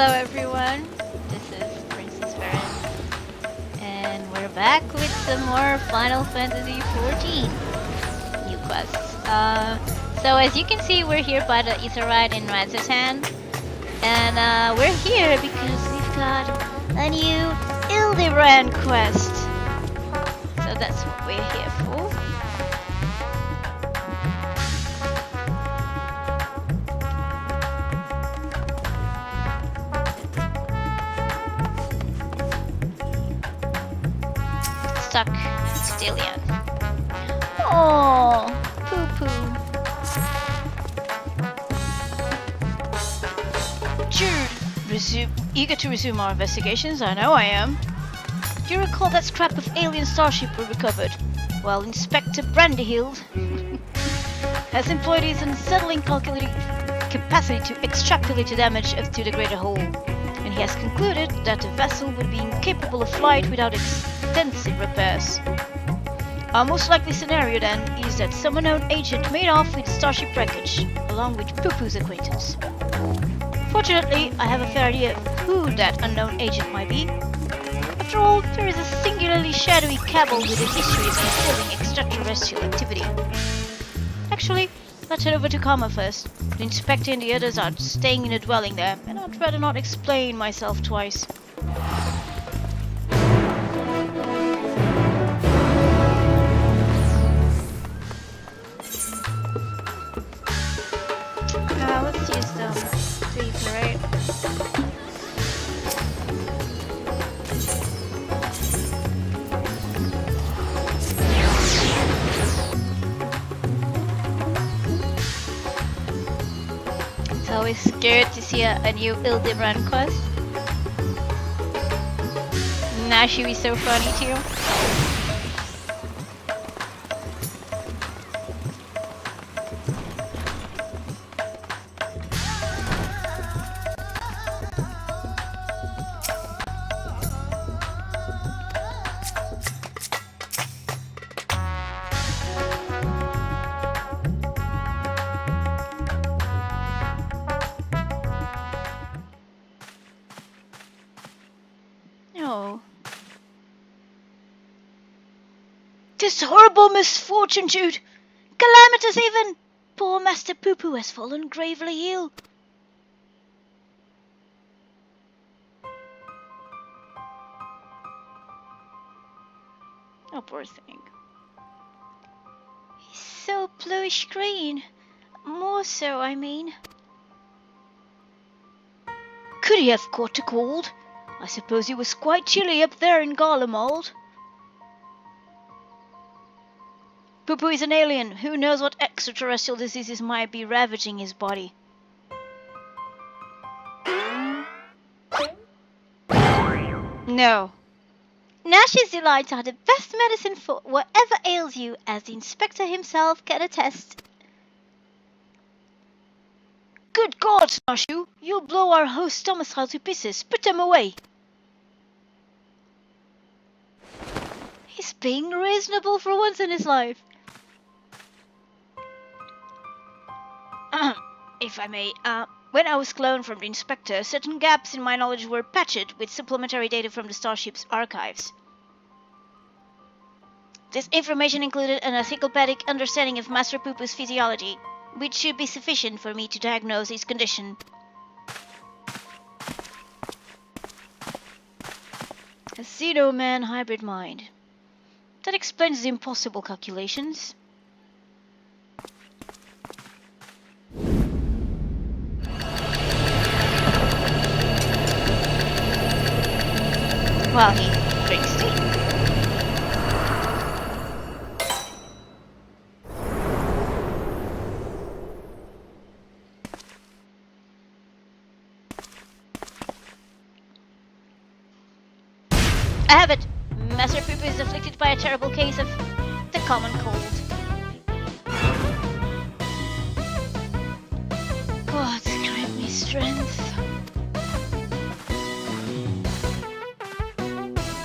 Hello everyone, this is Princess Farron, and we're back with some more Final Fantasy XIV new quests. So as you can see, we're here by the Etherite in Radz-at-Han, and we're here because we've got a new Hildibrand quest. So that's what we're here for. Stuck Stillion. Oh, PuPu. Eager to resume our investigations? I know I am. Do you recall that scrap of alien starship we recovered? Well, Inspector Brandyhild has employed his unsettling calculating capacity to extrapolate the damage to the greater whole, and he has concluded that the vessel would be incapable of flight without extensive repairs. Our most likely scenario then is that some unknown agent made off with starship wreckage, along with PuPu's acquaintance. Fortunately, I have a fair idea of who that unknown agent might be. After all, there is a singularly shadowy cabal with a history of concealing extraterrestrial activity. Actually, let's head over to Karma first. The inspector and the others are staying in a dwelling there, and I'd rather not explain myself twice. Let's use the Etherite. It's always scared to see a new Hildibrand quest. Now she was so funny too. No. This horrible misfortune, Jude! Calamitous even! Poor Master PuPu has fallen gravely ill. Oh, poor thing. He's so bluish green. More so, I mean. Could he have caught a cold? I suppose it was quite chilly up there in Garlemald. PuPu is an alien. Who knows what extraterrestrial diseases might be ravaging his body? No. Nash's delights are the best medicine for whatever ails you, as the inspector himself can attest. Good God, Nashu! You'll blow our host's domicile to pieces. Put them away! He's being reasonable for once in his life. If I may, when I was cloned from the inspector, certain gaps in my knowledge were patched with supplementary data from the starship's archives. This information included an encyclopedic understanding of Master PuPu's physiology, which should be sufficient for me to diagnose his condition. A Xeno-man hybrid mind. That explains the impossible calculations. While he drinks tea. I have it! Master PuPu is afflicted by a terrible case of the common cold. God grant me strength.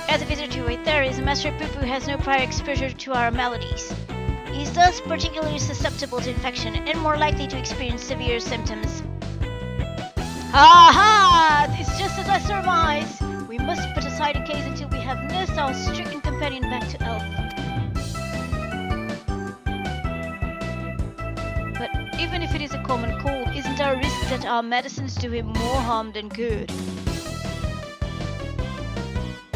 As a visitor to Aetheris, Master PuPu has no prior exposure to our maladies. He is thus particularly susceptible to infection and more likely to experience severe symptoms. Aha! It's just as I surmise. We must put aside the case until we have nursed our stricken companion back to health. But even if it is a common cold, isn't there a risk that our medicines do him more harm than good?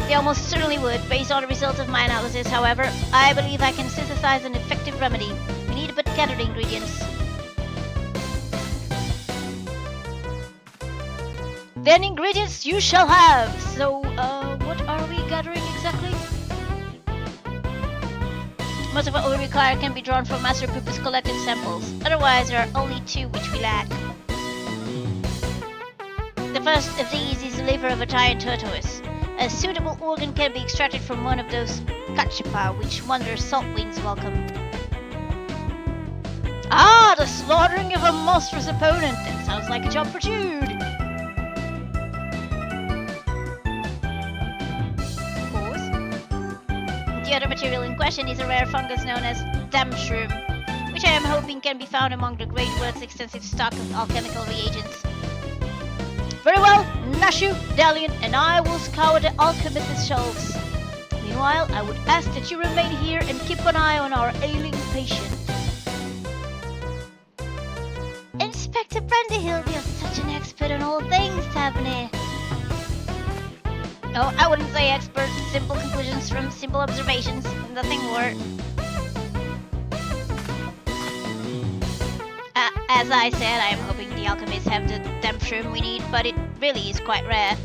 They almost certainly would, based on the results of my analysis. However, I believe I can synthesize an effective remedy. We need but gather the ingredients. Then ingredients you shall have! So, what are we gathering exactly? Most of what we require can be drawn from Master PuPu's collected samples. Otherwise, there are only two which we lack. The first of these is the liver of a giant tortoise. A suitable organ can be extracted from one of those cachipa which Wander's salt wings welcome. Ah, the slaughtering of a monstrous opponent! That sounds like a job for Jude! The other material in question is a rare fungus known as damshroom, which I am hoping can be found among the Great World's extensive stock of alchemical reagents. Very well, Nashu, Dalian, and I will scour the alchemist's shelves. Meanwhile, I would ask that you remain here and keep an eye on our ailing patient. Inspector Brandyhill, you're such an expert on all things, Tabney. Oh, I wouldn't say expert. Simple conclusions from simple observations. Nothing more. As I said, I am hoping the alchemists have the damshroom we need, but it really is quite rare.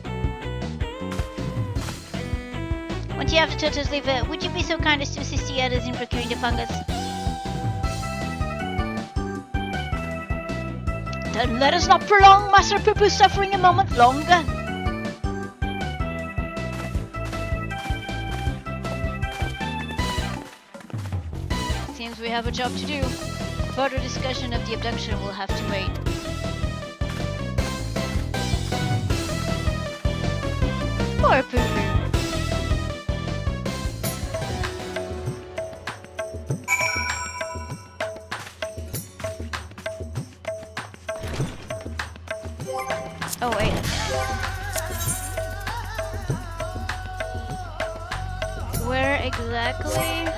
Once you have the tortoise liver, would you be so kind as to assist the others in procuring the fungus? Then let us not prolong Master PuPu's suffering a moment longer. Seems we have a job to do. Further discussion of the abduction will have to wait. Poor PuPu. Oh wait. Where exactly?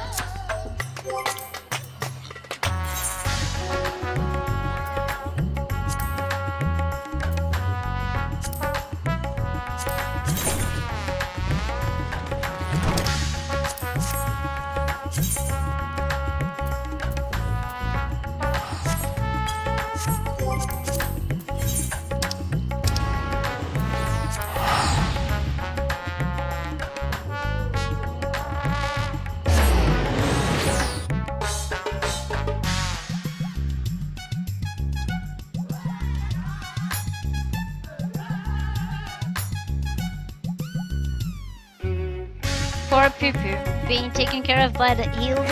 Poor PuPu, being taken care of by the Hildibrand.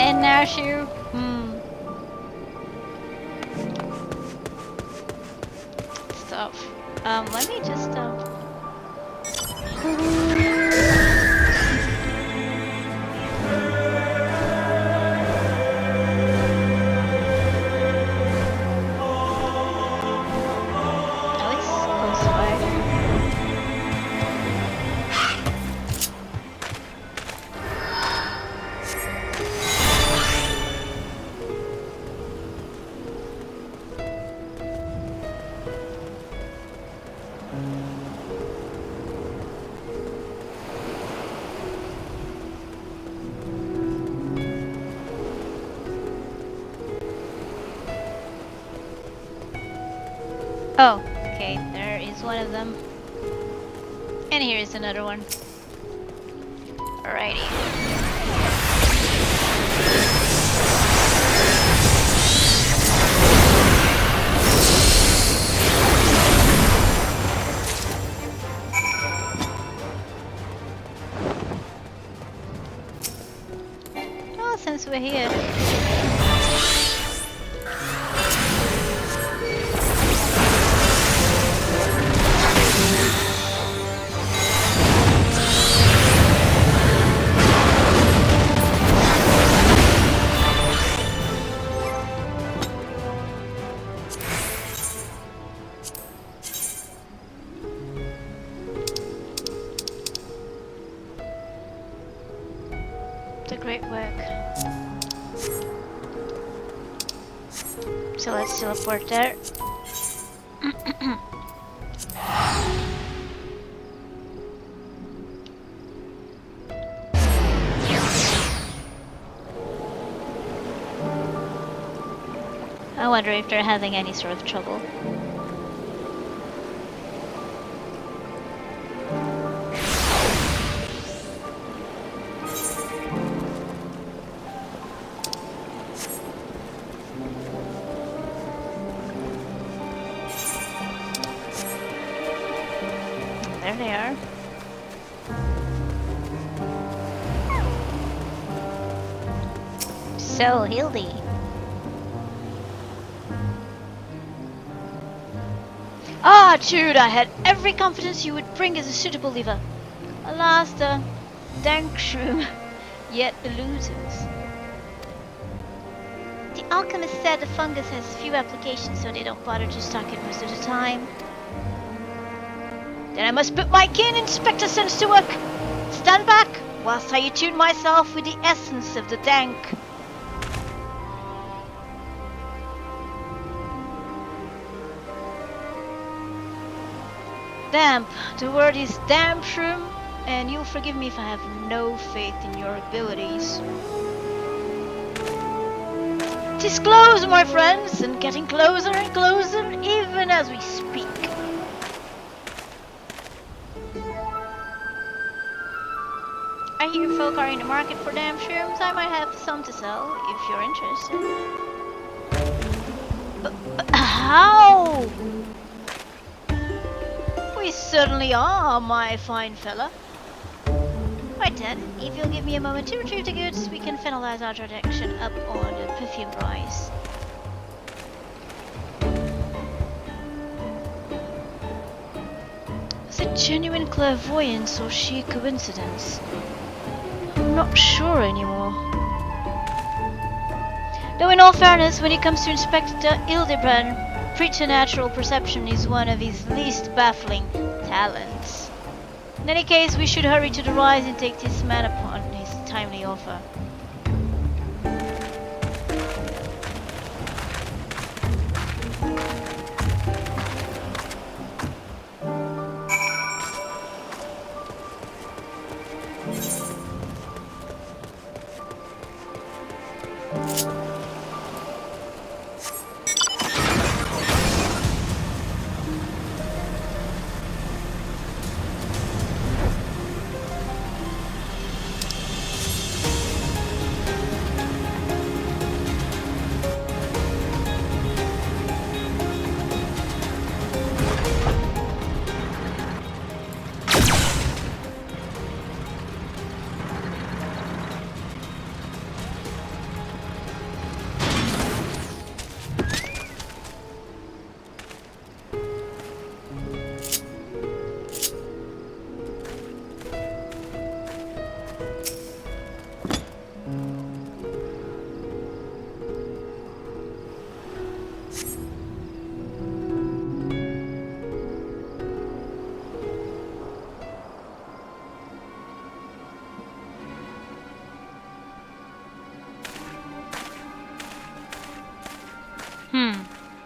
And now Nashu. Stuff. Let me just Oh, okay, there is one of them. And here is another one. Alrighty. Well, since we're here. Great work. So let's teleport there. I wonder if they're having any sort of trouble. There they are. So, Hildy. Ah, Jude, I had every confidence you would bring as a suitable leaver. Alas, the dank shroom yet eludes us. The alchemist said the fungus has few applications, so they don't bother to stock it most of the time. Then I must put my keen inspector sense to work. Stand back whilst I attune myself with the essence of the dank. Damp. The word is damp, shroom, and you'll forgive me if I have no faith in your abilities. 'Tis close, my friends, and getting closer and closer even as we speak. I hear folk are in the market for damp shrooms. I might have some to sell if you're interested. But how? We certainly are, my fine fella. Right then, if you'll give me a moment to retrieve the goods, we can finalize our transaction up on the perfume price. Was it genuine clairvoyance or sheer coincidence? I'm not sure anymore. Though in all fairness, when it comes to Inspector Hildibrand, preternatural perception is one of his least baffling talents. In any case, we should hurry to the rise and take this man upon his timely offer.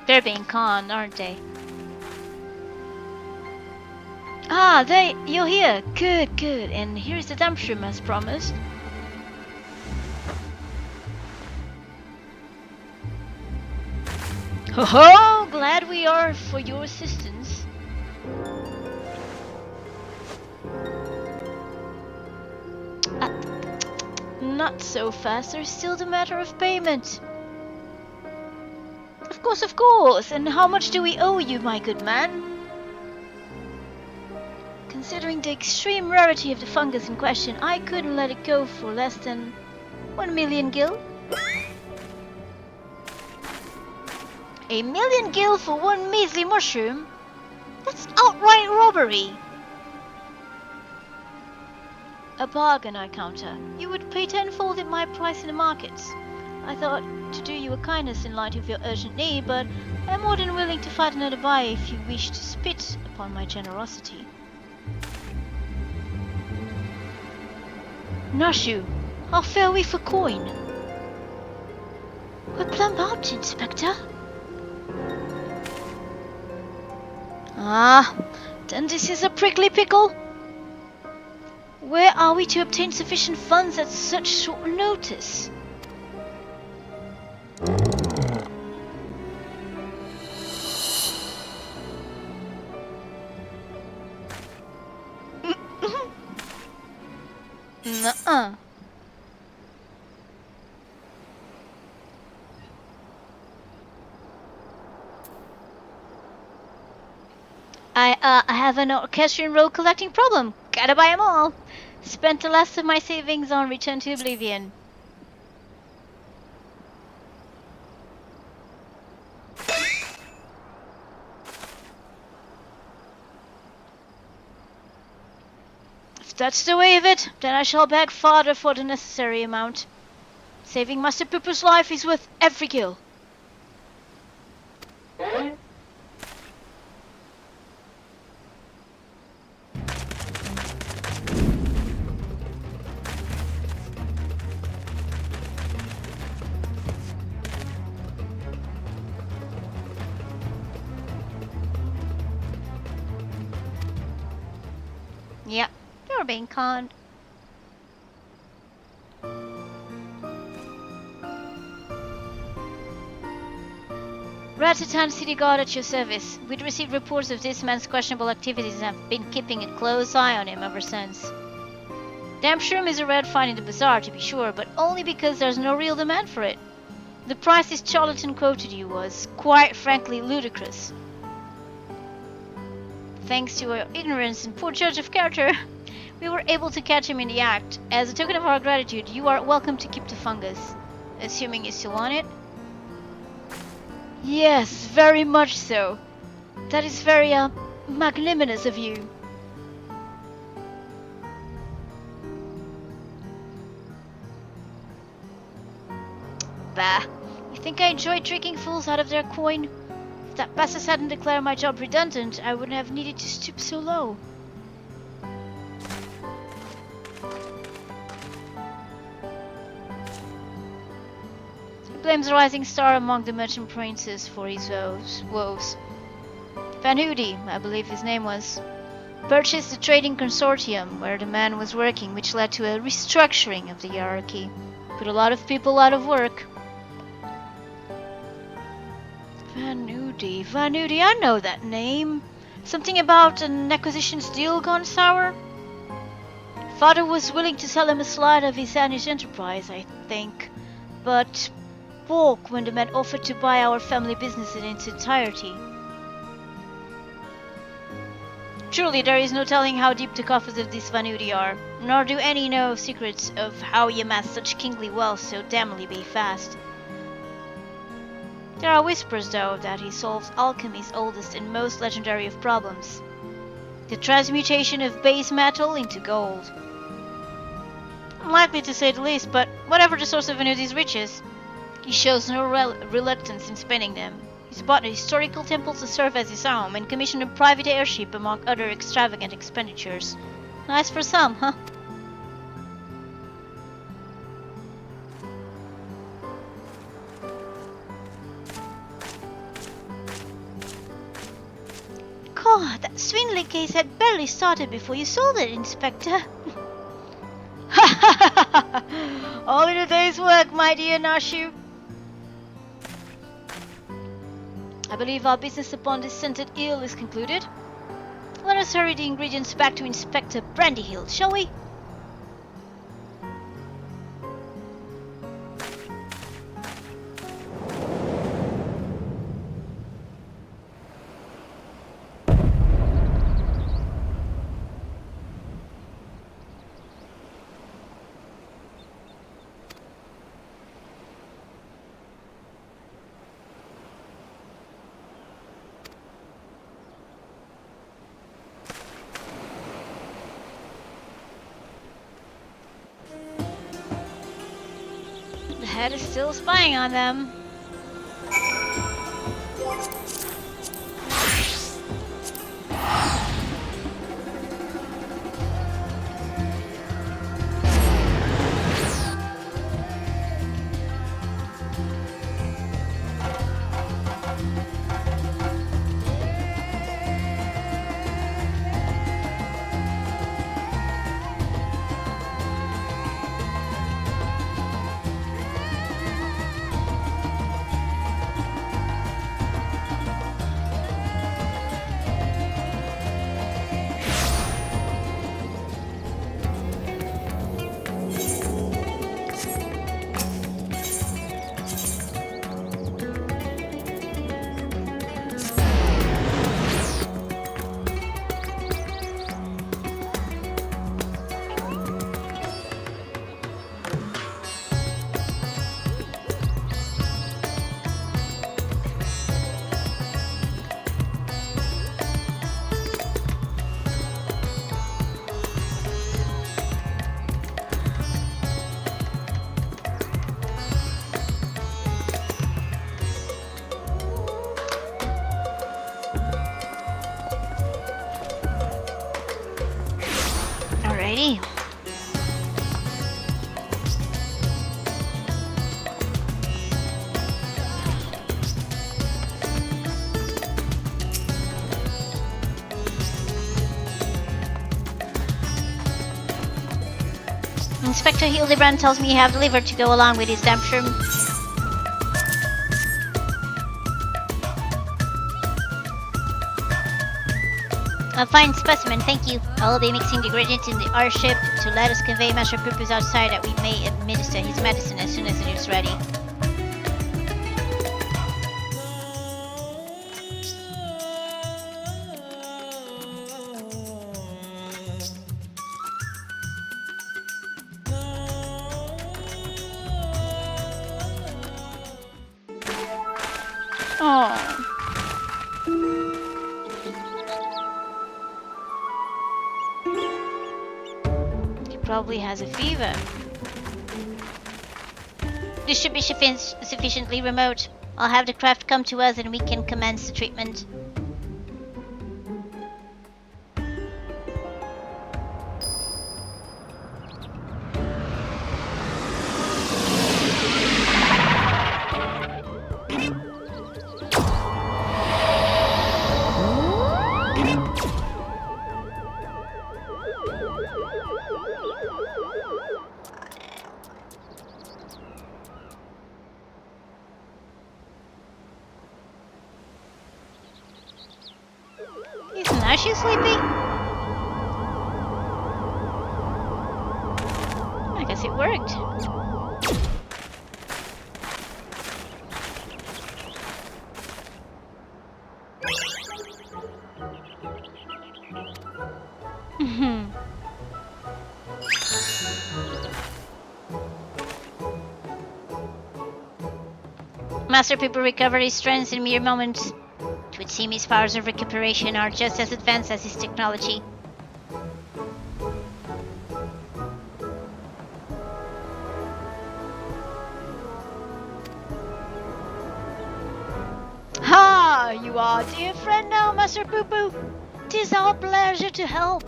They're being conned, aren't they? Ah, you're here. Good, good. And here's the damp shroom as promised. Ho ho! Glad we are for your assistance. Not so fast. There's still the matter of payment. Of course. And how much do we owe you, my good man? Considering the extreme rarity of the fungus in question, I couldn't let it go for less than 1 million gil. 1 million gil for one measly mushroom? That's outright robbery! A bargain, I counter. You would pay tenfold at my price in the markets. I thought to do you a kindness in light of your urgent need, but I am more than willing to fight another buyer if you wish to spit upon my generosity. Nashu, How fare we for coin? We're plumb out, Inspector. Ah, then this is a prickly pickle. Where are we to obtain sufficient funds at such short notice? Nuh-uh. I have an orchestrion roll collecting problem. Gotta buy 'em all. Spent the last of my savings on Return to Oblivion. If that's the way of it, then I shall beg father for the necessary amount. Saving Master PuPu's life is worth every kill. Yeah, you're being conned. Radz-at-Han City Guard at your service. We'd received reports of this man's questionable activities and have been keeping a close eye on him ever since. Damn shroom is a rare find in the bazaar, to be sure, but only because there's no real demand for it. The price this charlatan quoted you was, quite frankly, ludicrous. Thanks to our ignorance and poor judge of character, we were able to catch him in the act. As a token of our gratitude, you are welcome to keep the fungus. Assuming you still want it? Yes, very much so. That is very, magnanimous of you. Bah, you think I enjoy tricking fools out of their coin? If that bastard hadn't declared my job redundant, I wouldn't have needed to stoop so low. He blames the rising star among the merchant princes for his woes. Van Hoody, I believe his name was, purchased the trading consortium where the man was working, which led to a restructuring of the hierarchy. Put a lot of people out of work. Van Hoody, I know that name. Something about an acquisitions deal gone sour? Father was willing to sell him a slide of his Danish enterprise, I think, but balked when the man offered to buy our family business in its entirety. Truly, there is no telling how deep the coffers of this Van Hoody are, nor do any know secrets of how he amassed such kingly wealth so damnably be fast. There are whispers, though, that he solves alchemy's oldest and most legendary of problems, the transmutation of base metal into gold. Unlikely to say the least, but whatever the source of Van Hoody's riches, he shows no reluctance in spending them. He's bought a historical temple to serve as his home and commissioned a private airship among other extravagant expenditures. Nice for some, huh? God, that swindling case had barely started before you sold it, Inspector. All in a day's work, my dear Nashu. I believe our business upon this scented eel is concluded. Let us hurry the ingredients back to Inspector Brandyhill, shall we? The head is still spying on them. real. Inspector Hildibrand tells me you have the liver to go along with his damper. A fine specimen, thank you. I'll be mixing the ingredients in our ship to let us convey Master PuPu's outside that we may administer his medicine as soon as it is ready. Oh. Probably has a fever. This should be sufficiently remote. I'll have the craft come to us and we can commence the treatment. Now she's sleepy? I guess it worked. Master PuPu recovered his strength in mere moments. It would seem his powers of recuperation are just as advanced as his technology. Ha! You are dear friend now, Master PuPu. 'Tis our pleasure to help.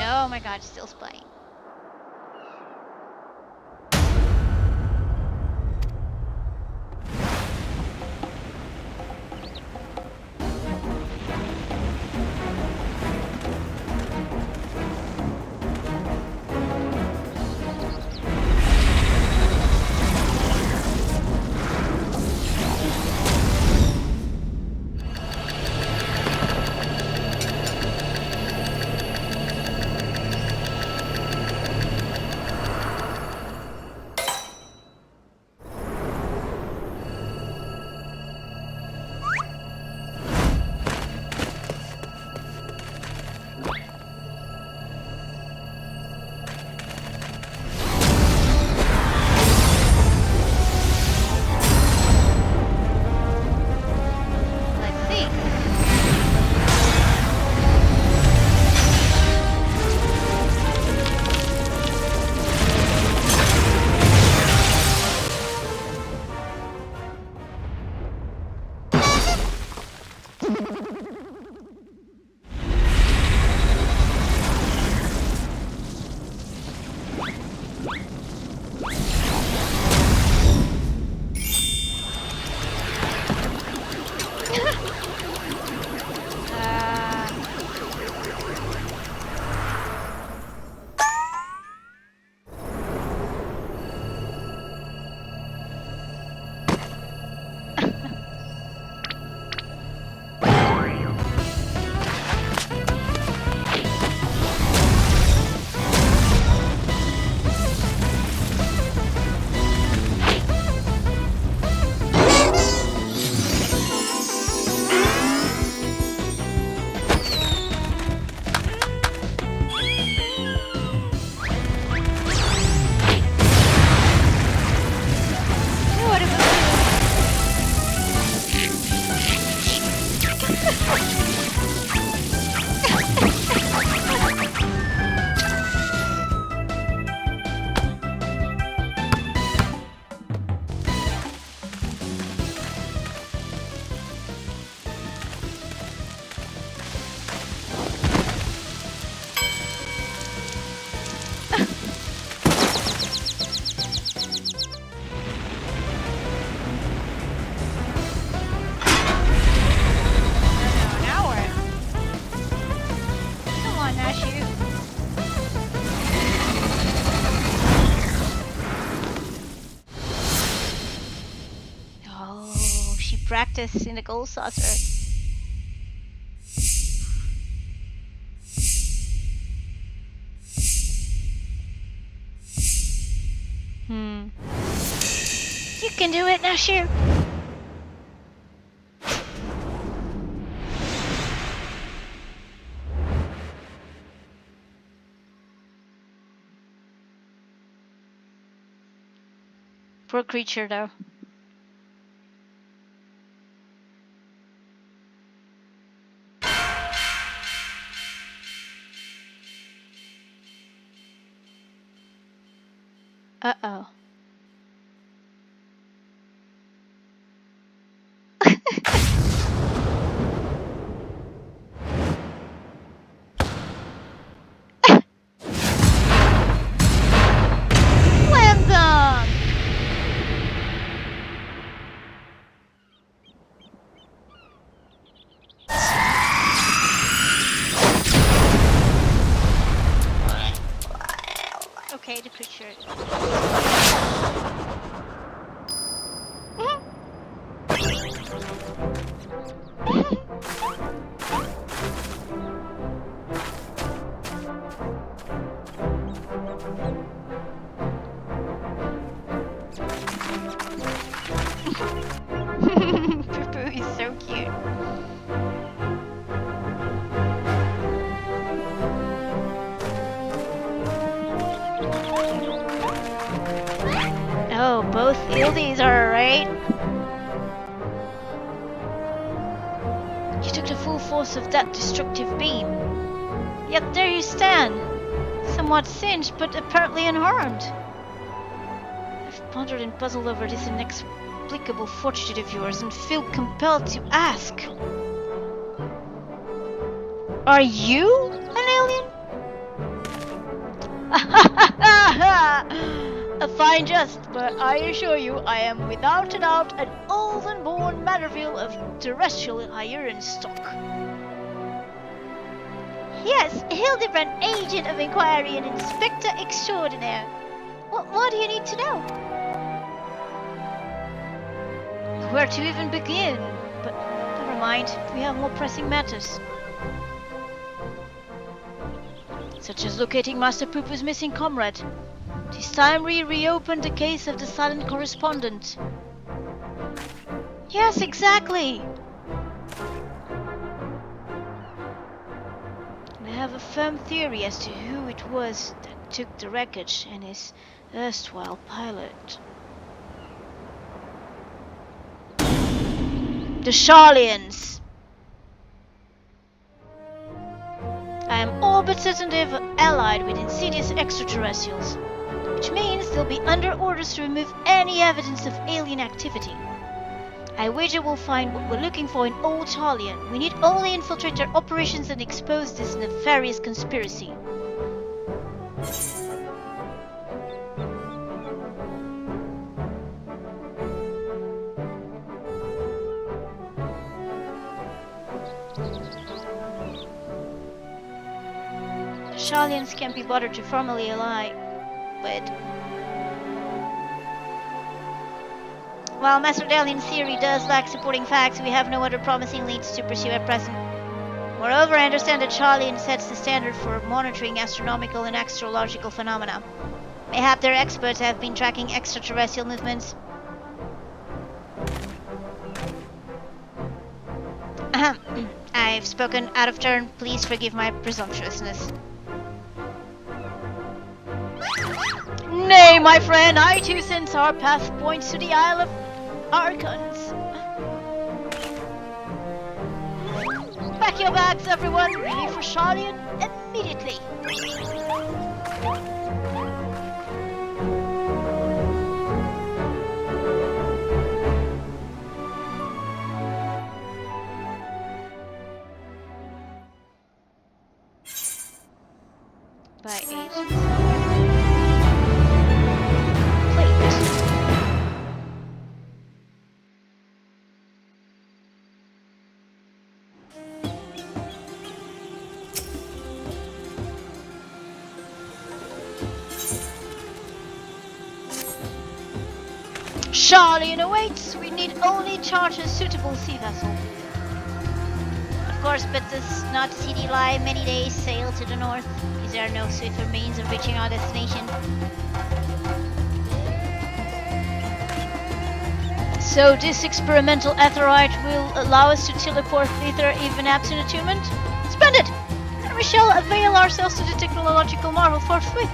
Oh my god, still playing. practice in the gold saucer. You can do it now, shoot. Poor creature, though. Uh-oh. Slam dunk! Okay, the creature. PuPu is so cute. Oh, both Hildies are right. You took the full force of that destructive beam. Yet there you stand, somewhat singed but apparently unharmed. I've pondered and puzzled over this inexplicable fortitude of yours and feel compelled to ask. Are you an alien? A fine jest, but I assure you I am without a doubt an old and born Matterville of terrestrial iron stock. Yes, Hildibrand, agent of inquiry and inspector extraordinaire. What do you need to know? Where to even begin? But never mind, we have more pressing matters. Such as locating Master PuPu's missing comrade. This time we reopened the case of the silent correspondent. Yes, exactly! I have a firm theory as to who it was that took the wreckage and his erstwhile pilot. The Charlians! I am all but certain they've allied with insidious extraterrestrials, which means they'll be under orders to remove any evidence of alien activity. I wager we'll find what we're looking for in Old Charlian. We need only infiltrate their operations and expose this nefarious conspiracy. The Charlians can't be bothered to formally ally with. While Master Dalian's theory does lack supporting facts, we have no other promising leads to pursue at present. Moreover, I understand that Charlian sets the standard for monitoring astronomical and astrological phenomena. Mayhap their experts have been tracking extraterrestrial movements. Ahem. I've spoken out of turn. Please forgive my presumptuousness. Nay, my friend, I too sense our path points to the Isle of Archons. Pack your bags, everyone. Leave for Charlian immediately. By agents. Charlian awaits. We need need only charter a suitable sea vessel. Of course, but does not city lie many days sail to the north? Is there no swifter means of reaching our destination? So this experimental aetheryte will allow us to teleport thither even absent attunement? Splendid! Then we shall avail ourselves to the technological marvel forthwith.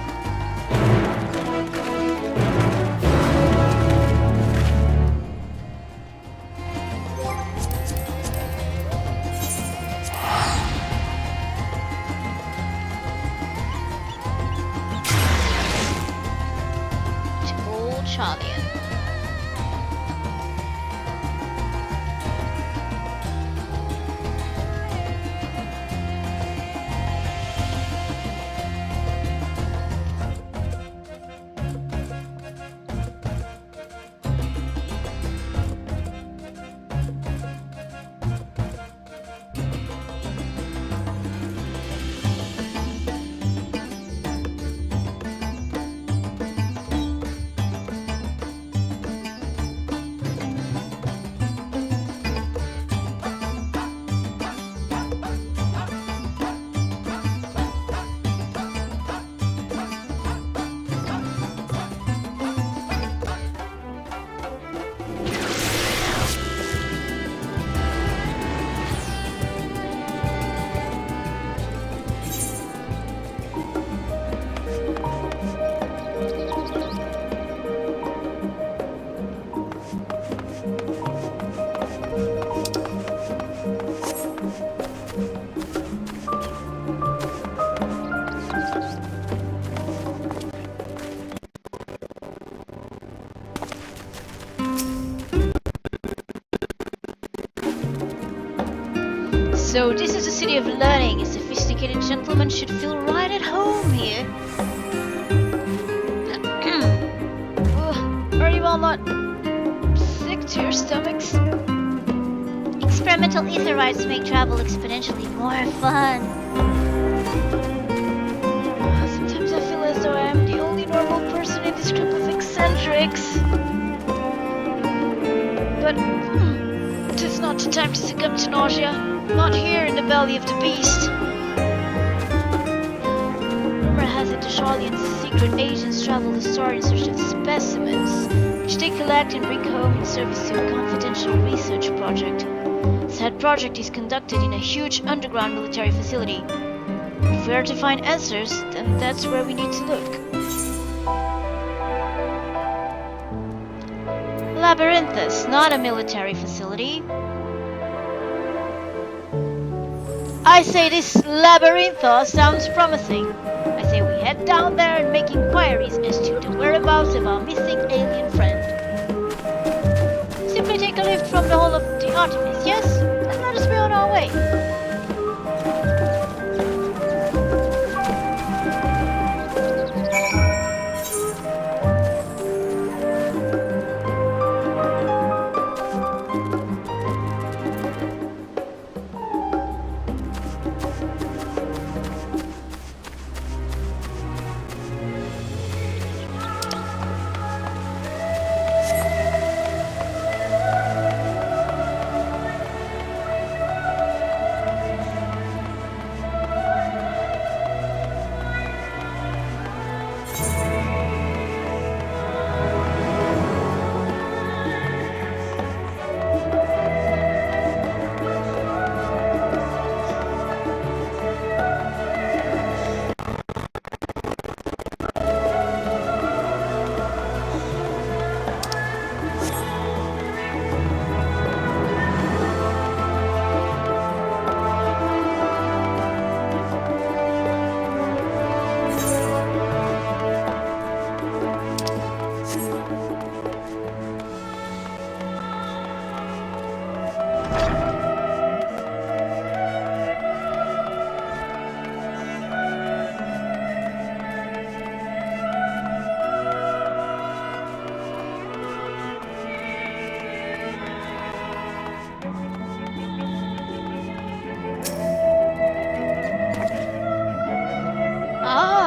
So this is a city of learning. A sophisticated gentleman should feel right at home here. Are you all not sick to your stomachs? Experimental aetherytes make travel exponentially more fun. Sometimes I feel as though I am the only normal person in this group of eccentrics. But it is not the time to succumb to nausea. Not here in the belly of the beast. Rumor has it the Charlian's secret agents travel the star in search of specimens, which they collect and bring home in service to a confidential research project. Said project is conducted in a huge underground military facility. If we are to find answers, then that's where we need to look. Labyrinthus, not a military facility. I say this Labyrinthus sounds promising. I say we head down there and make inquiries as to the whereabouts of our missing alien friend. Simply take a lift from the hall of the Artemis, yes? And let us be on our way.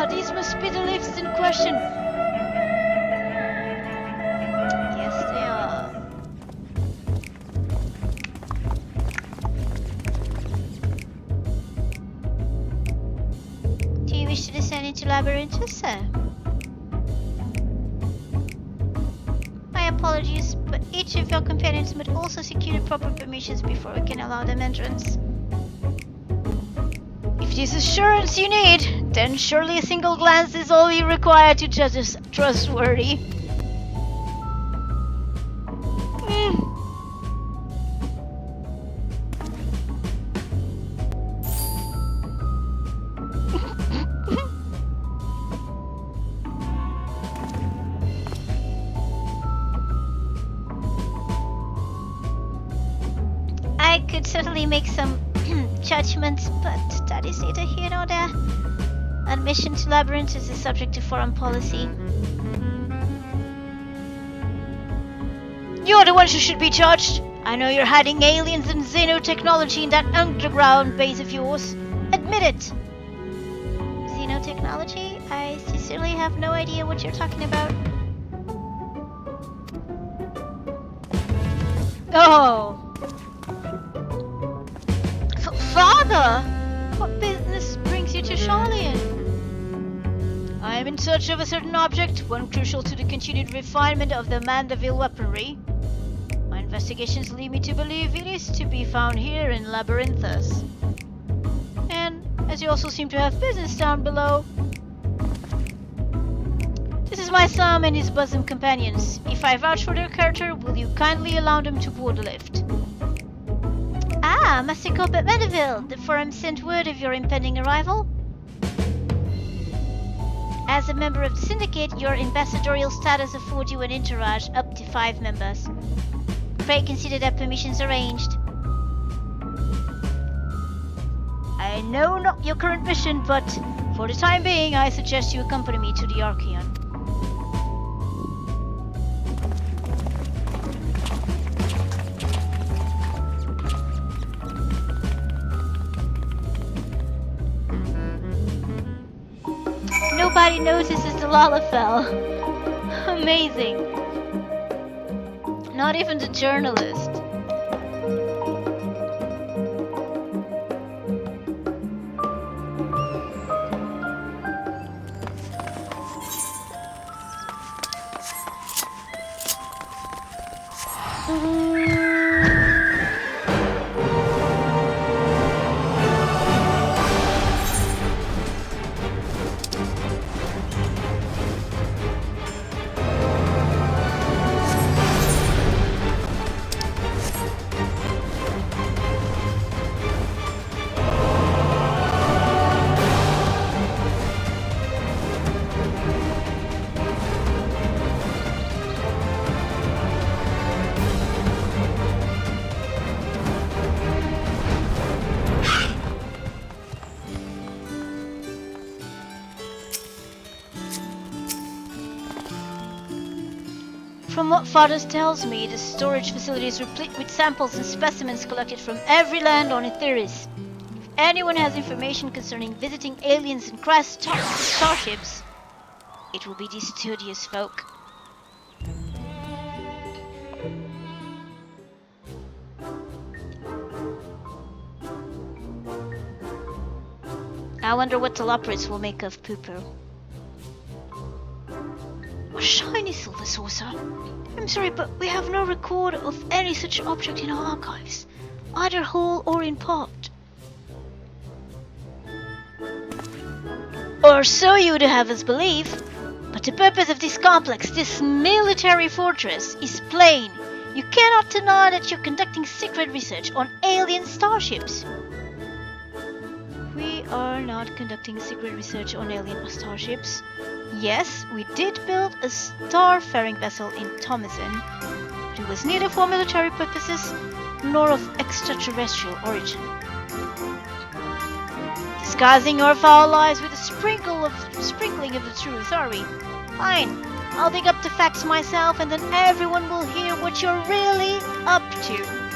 These must be the lifts in question. Yes, they are. wish to descend into Labyrinthus, sir? My apologies, but each of your companions must also secure the proper permissions before we can allow them entrance. If this assurance you need, then surely a single glance is all you require to judge us trustworthy. I could certainly make some judgments, but that is neither here nor there. Admission to Labyrinthus is subject to foreign policy. You're the one who should be judged. I know you're hiding aliens and xenotechnology in that underground base of yours. Admit it. Xenotechnology? I sincerely have no idea what you're talking about. Oh. Father! What business brings you to Charlian? I am in search of a certain object, one crucial to the continued refinement of the Mandeville weaponry. My investigations lead me to believe it is to be found here in Labyrinthus. And, as you also seem to have business down below, this is my son and his bosom companions. If I vouch for their character, will you kindly allow them to board the lift? Ah, Master Corbett Mandeville, the forum sent word of your impending arrival. As a member of the Syndicate, your ambassadorial status affords you an entourage up to 5 members. Pray consider that permissions arranged. I know not your current mission, but for the time being, I suggest you accompany me to the Archeon. Nobody notices the Lalafell. Amazing. Not even the journalist. From what Father tells me, the storage facility is replete with samples and specimens collected from every land on Etheris. If anyone has information concerning visiting aliens and crashed starships, it will be these studious folk. I wonder what Teloporis will make of PuPu. A shiny silver saucer. I'm sorry, but we have no record of any such object in our archives, either whole or in part. Or so you would have us believe. But the purpose of this complex, this military fortress, is plain. You cannot deny that you're conducting secret research on alien starships. We are not conducting secret research on alien starships. Yes, we did build a star-faring vessel in Thomason, but it was neither for military purposes nor of extraterrestrial origin. Disguising our foul lies with a sprinkling of the truth, are we? Fine, I'll dig up the facts myself and then everyone will hear what you're really up to.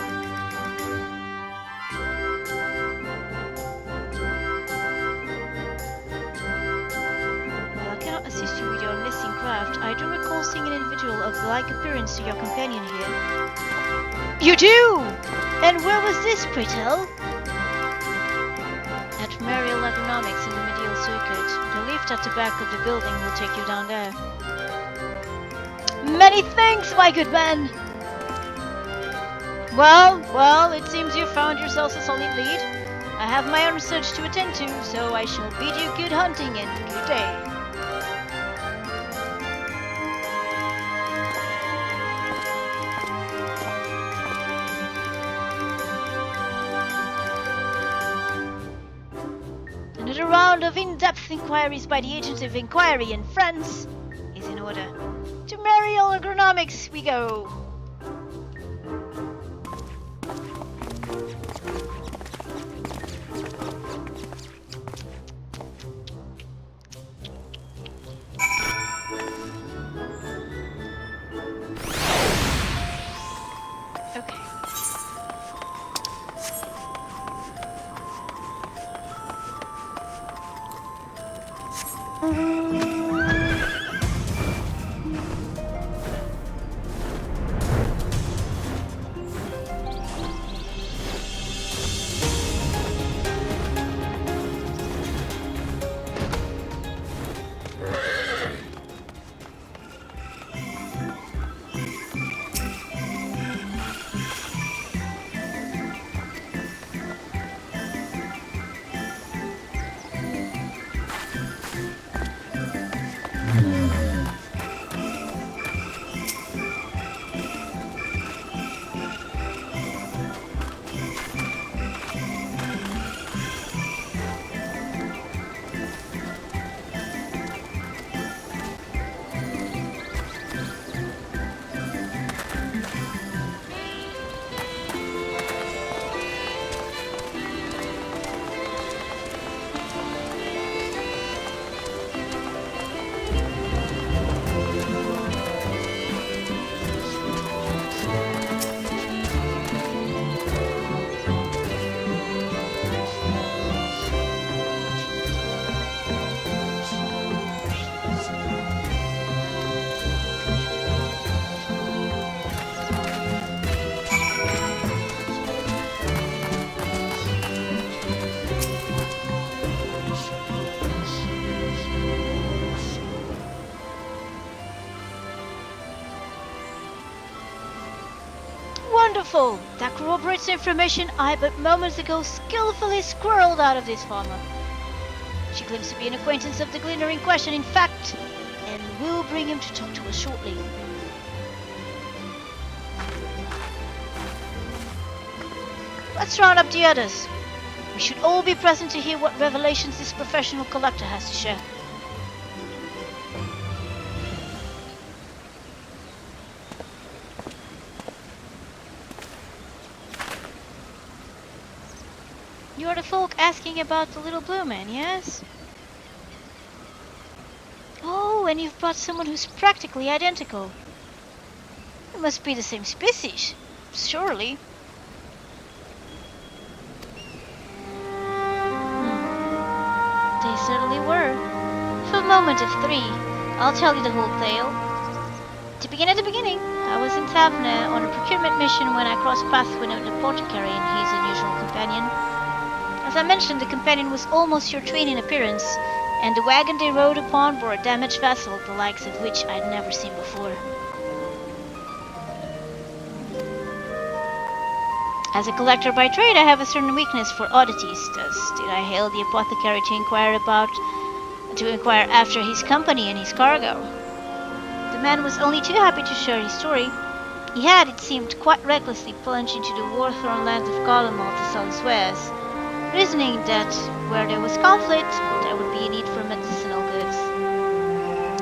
I do recall seeing an individual of like appearance to your companion here. You do! And where was this, pray tell? At Mariel Agronomics in the Medial Circuit. lift at the back of the building will take you down there. Many thanks, my good man! Well, it seems you found yourselves a solid lead. I have my own search to attend to, so I shall bid you good hunting and good day. Another round of in-depth inquiries by the Agent of Inquiry and friends is in order. To Mariel Agronomics we go! Wonderful! That corroborates information I but moments ago skillfully squirreled out of this farmer. She claims to be an acquaintance of the gleaner in question, in fact, and we'll bring him to talk to us shortly. Let's round up the others. We should all be present to hear what revelations this professional collector has to share. You are the folk asking about the little blue man, yes? Oh, and you've brought someone who's practically identical. It must be the same species, surely. They certainly were. For a moment of three, I'll tell you the whole tale. To begin at the beginning, I was in Tavna on a procurement mission when I crossed paths with an apothecary and his unusual companion. As I mentioned, the companion was almost your twin in appearance, and the wagon they rode upon bore a damaged vessel, the likes of which I'd never seen before. As a collector by trade, I have a certain weakness for oddities, thus did I hail the apothecary to inquire after his company and his cargo. The man was only too happy to share his story. He had, it seemed, quite recklessly plunged into the war-torn lands of Garlemald to sell his wares, reasoning that where there was conflict, there would be a need for medicinal goods.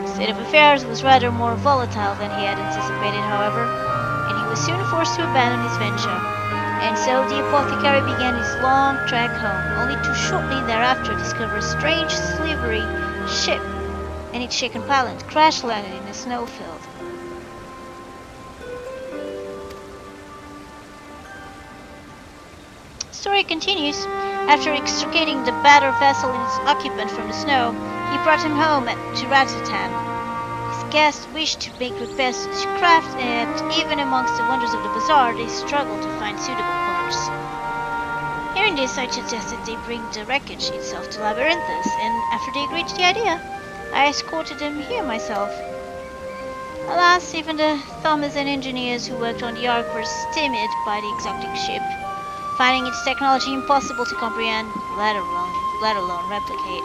The state of affairs was rather more volatile than he had anticipated, however, and he was soon forced to abandon his venture. And so the apothecary began his long trek home, only to shortly thereafter discover a strange, slippery ship, and its shaken pilot crash-landed in a snowfield. The story continues. After extricating the battered vessel and its occupant from the snow, he brought him home to Radz-at-Han. His guests wished to make repairs to his craft, and even amongst the wonders of the bazaar, they struggled to find suitable parts. Hearing this, I suggested they bring the wreckage itself to Labyrinthus, and after they agreed to the idea. I escorted them here myself. Alas, even the Thomas and engineers who worked on the Ark were stymied by the exotic ship, finding its technology impossible to comprehend, let alone replicate.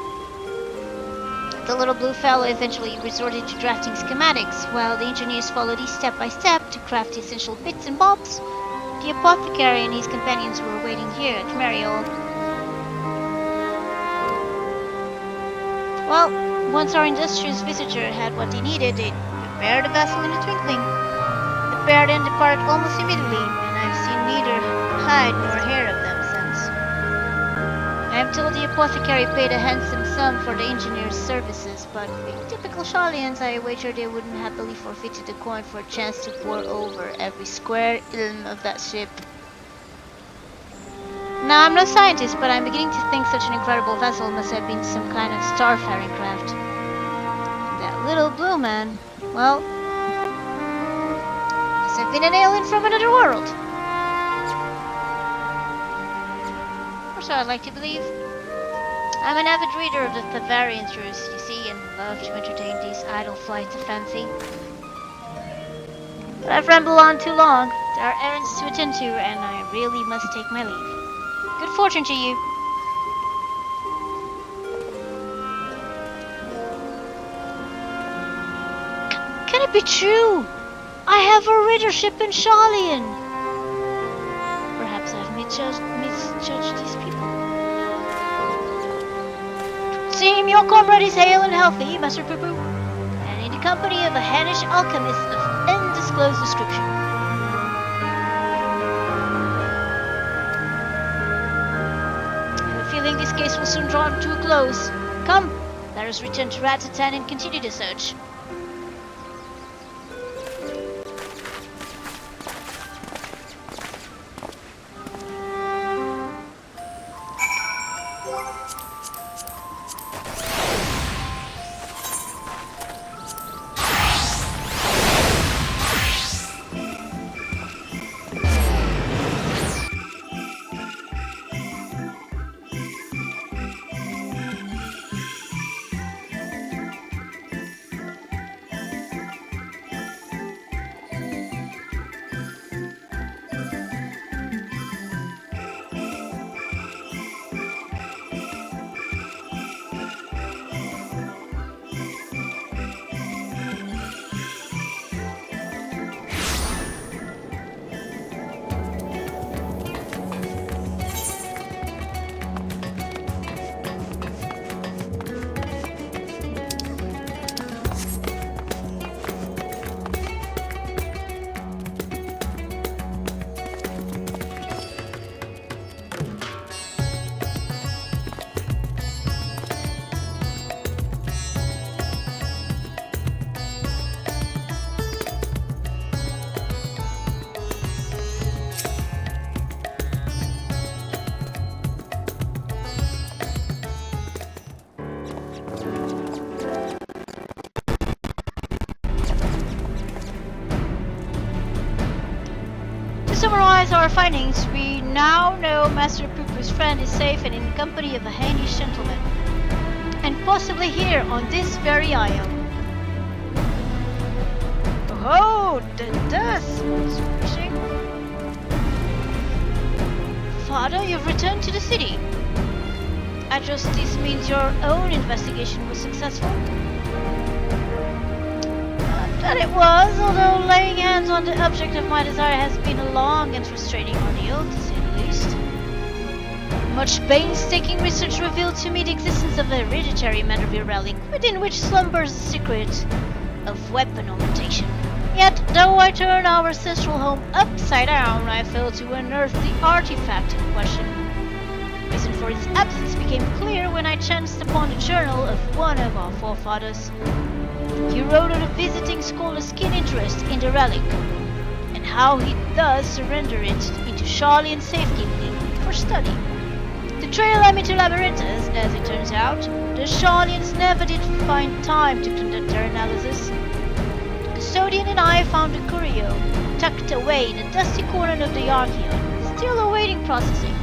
The little blue fellow eventually resorted to drafting schematics, while the engineers followed these step by step to craft the essential bits and bobs. The apothecary and his companions were waiting here at Mariol. Well, once our industrious visitor had what he needed, they prepared the vessel in a twinkling. The pair then departed almost immediately, and I've seen neither hide nor hair of them since. I am told the apothecary paid a handsome sum for the engineer's services, but being typical Charlians, I wager they wouldn't happily forfeited the coin for a chance to pore over every square inch of that ship. Now, I'm no scientist, but I'm beginning to think such an incredible vessel must have been some kind of starfaring craft. That little blue man, well, must have been an alien from another world. Or so I'd like to believe. I'm an avid reader of the Bavarian truths, you see, and love to entertain these idle flights of fancy. But I've rambled on too long. There are errands to attend to, and I really must take my leave. Good fortune to you. Can it be true? I have a readership in Charlian. Perhaps I've misjudged these people. Seem your comrade is hale and healthy, Master PuPu, and in the company of a Hanish alchemist of undisclosed description. I have a feeling this case will soon draw to a close. Come, let us return to Radz-at-Han and continue the search. To summarize our findings, we now know Master PuPu's friend is safe and in the company of a Hanish gentleman, and possibly here on this very isle. Oh, that does sound refreshing. Father, you've returned to the city. I trust this means your own investigation was successful. That it was, although laying hands on the object of my desire has been a long and frustrating ordeal, to say the least. Much painstaking research revealed to me the existence of a hereditary Manderville relic, within which slumbers the secret of weapon augmentation. Yet, though I turned our ancestral home upside down, I failed to unearth the artifact in question. The reason for its absence became clear when I chanced upon the journal of one of our forefathers. He wrote of a visiting scholar's keen interest in the relic, and how he thus surrendered it into Charlian safekeeping for study. The trail led me to Labyrinthus, as it turns out. The Charlians never did find time to conduct their analysis. The custodian and I found the curio tucked away in a dusty corner of the Archeon, still awaiting processing.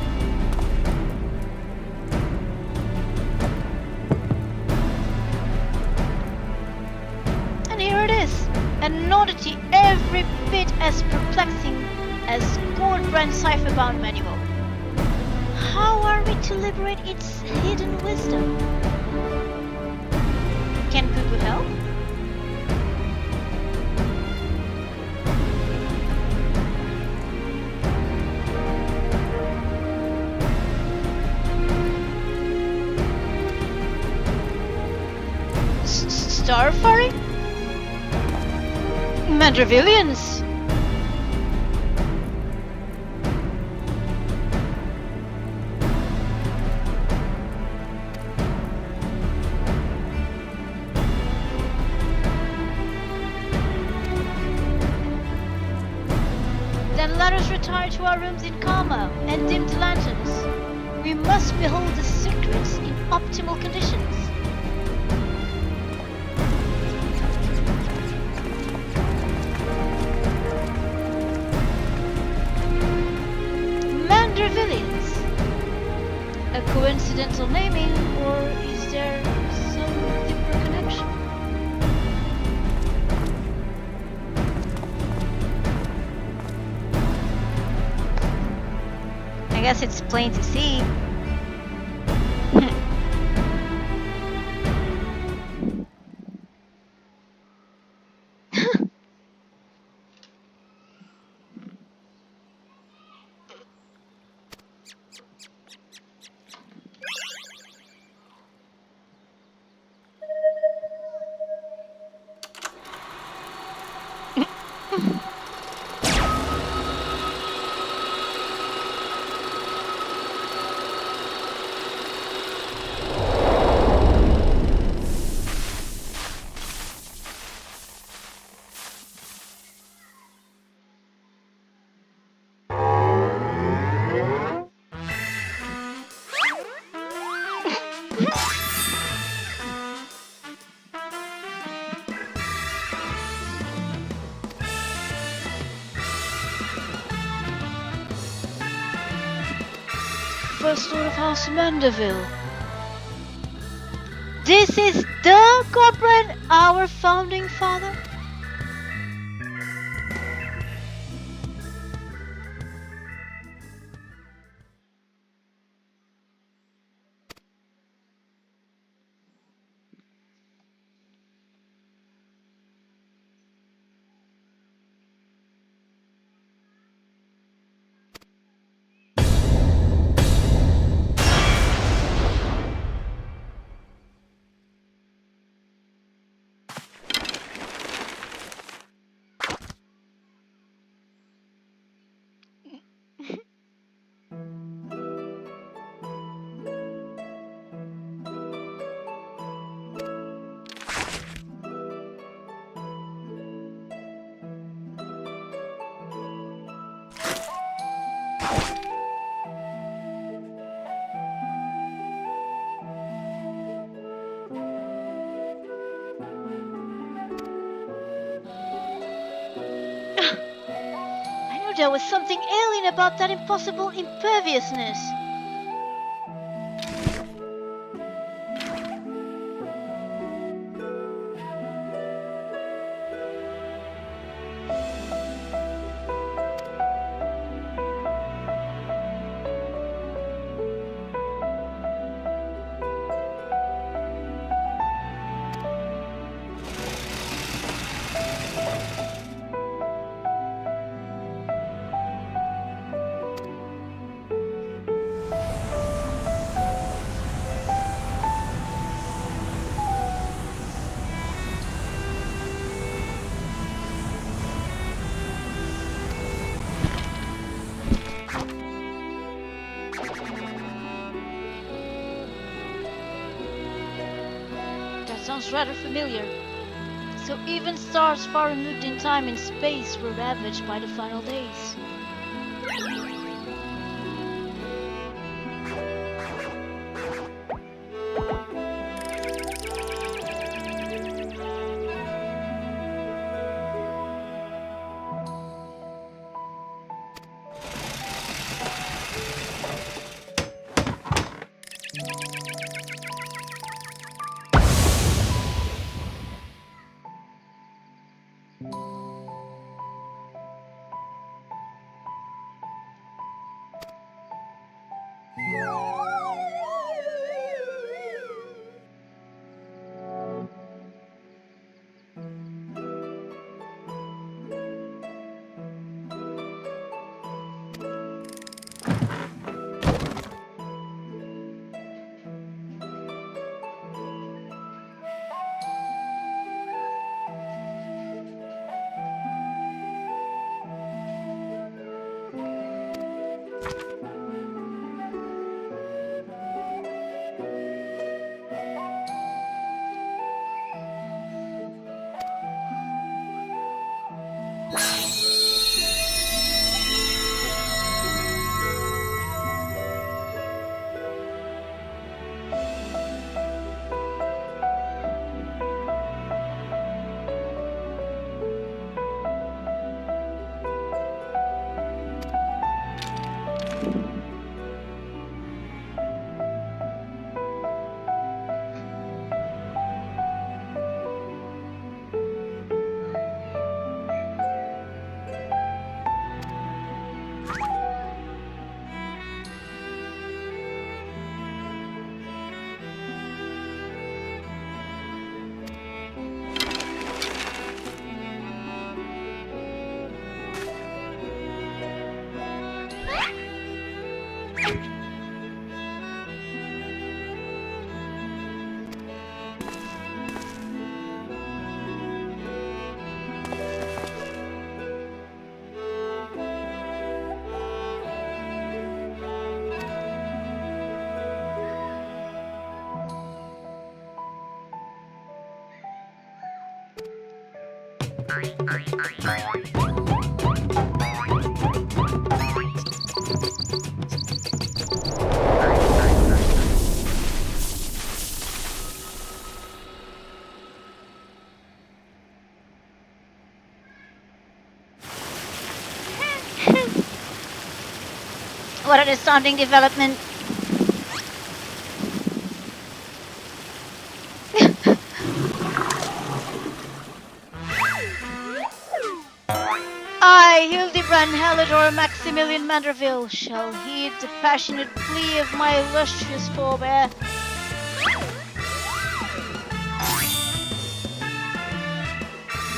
An oddity every bit as perplexing as Goldbrand's cipher-bound manual. How are we to liberate its hidden wisdom? Can PuPu help? Starfurry? Mandravillians? Then let us retire to our rooms in Karma and dim the lanterns. We must behold the secrets in optimal conditions. Mandravillians? A coincidental naming, or is there some deeper connection? I guess it's plain to see. First Lord of House Mandeville. This is the Goldbrand, our founding father? There was something alien about that impossible imperviousness. Sounds rather familiar. So even stars far removed in time and space were ravaged by the final days. What an astounding development. I, Hildibrand Halidor Maximilian Manderville, shall heed the passionate plea of my illustrious forebear.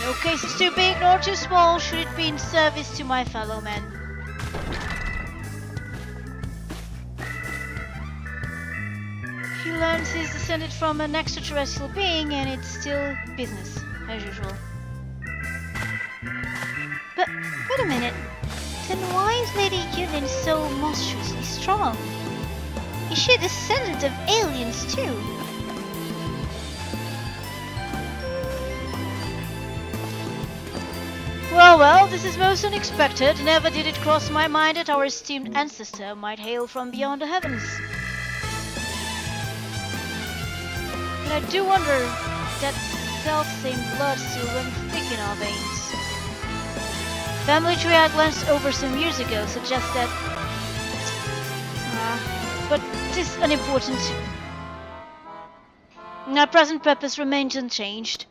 No case is too big nor too small should it be in service to my fellow men. He learns he's descended from an extraterrestrial being and it's still business, as usual. But wait a minute, then why is Lady Yulin so monstrously strong? Is she a descendant of aliens too? Well, this is most unexpected. Never did it cross my mind that our esteemed ancestor might hail from beyond the heavens. But I do wonder if that self-same blood still runs thick in our veins. Family tree I glanced over some years ago suggests that... but it is unimportant. Our present purpose remains unchanged.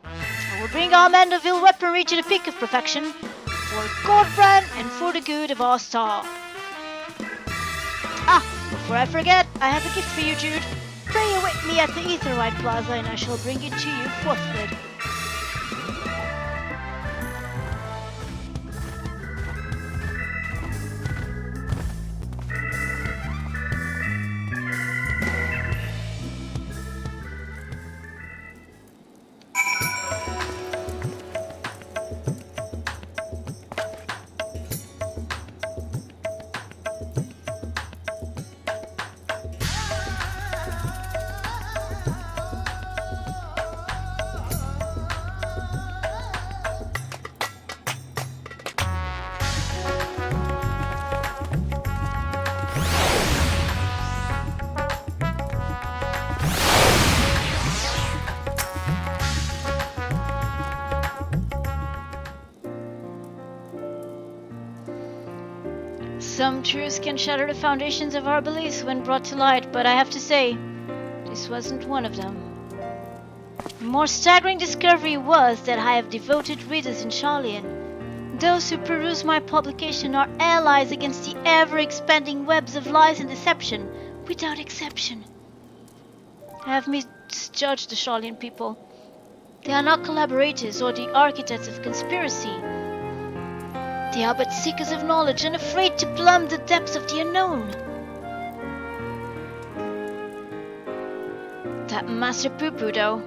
I will bring our Mandeville weaponry to the peak of perfection, for Godbrand and for the good of our star. Before I forget, I have a gift for you, Jude. Pray await me at the Aetherite Plaza and I shall bring it to you forthwith. Some truths can shatter the foundations of our beliefs when brought to light, but I have to say, this wasn't one of them. The more staggering discovery was that I have devoted readers in Charlian. Those who peruse my publication are allies against the ever-expanding webs of lies and deception, without exception. I have misjudged the Charlian people. They are not collaborators or the architects of conspiracy. They are but seekers of knowledge and afraid to plumb the depths of the unknown. That Master PuPu, though.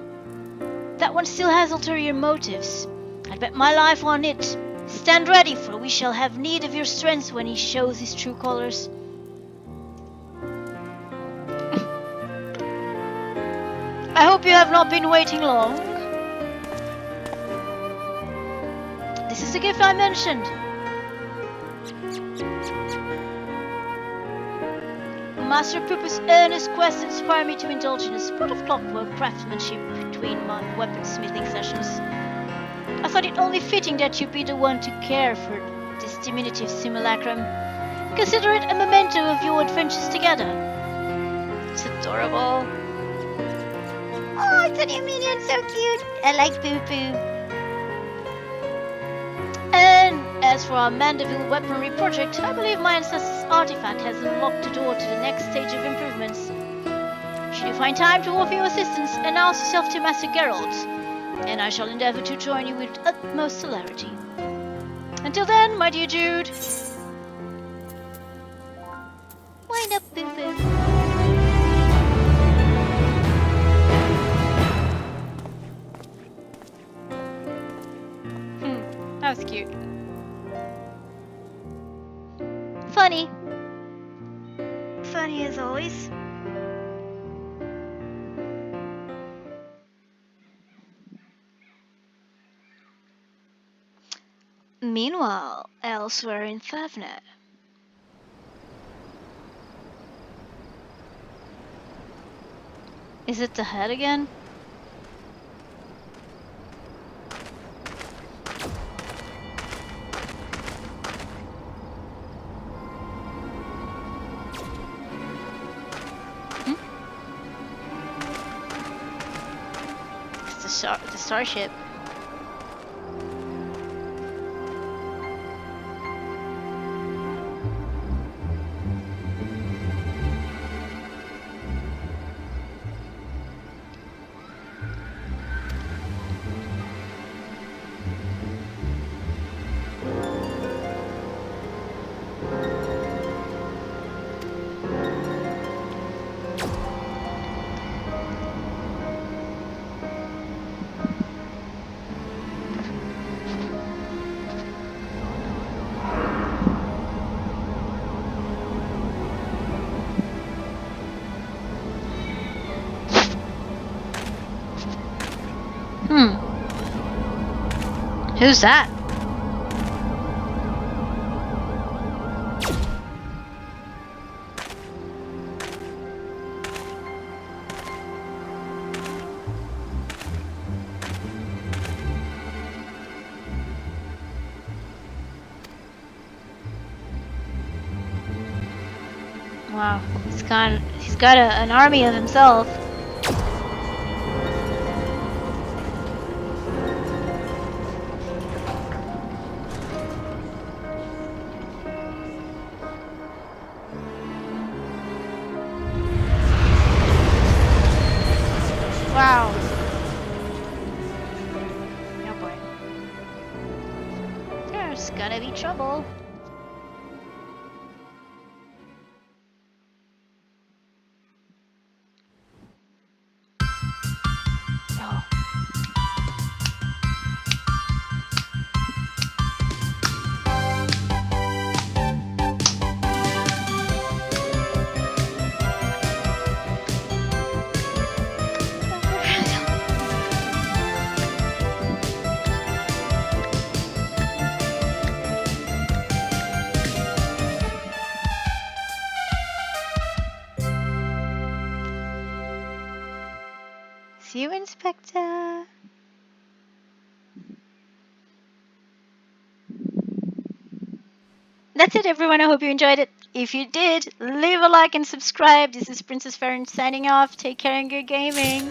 That one still has ulterior motives. I'd bet my life on it. Stand ready, for we shall have need of your strength when he shows his true colors. I hope you have not been waiting long. This is the gift I mentioned. Master PuPu's earnest quest inspired me to indulge in a sport of clockwork craftsmanship between my weaponsmithing sessions. I thought it only fitting that you be the one to care for this diminutive simulacrum. Consider it a memento of your adventures together. It's adorable. Oh, it's a new minion, so cute. I like PuPu. And as for our Mandeville weaponry project, I believe my ancestor's artifact has unlocked the door to the next stage of improvements. Should you find time to offer your assistance, announce yourself to Master Geralt, and I shall endeavor to join you with utmost celerity. Until then, my dear Jude. Wind up, PuPu. That was cute. Funny. Funny as always. Meanwhile, elsewhere in Favna. Is it the head again? It's the starship. Who's that? Wow, he's got an army of himself. Wow. Oh boy. There's gonna be trouble. Oh. See you, Inspector. That's it, everyone. I hope you enjoyed it. If you did, leave a like and subscribe. This is Princess Farron signing off. Take care and good gaming.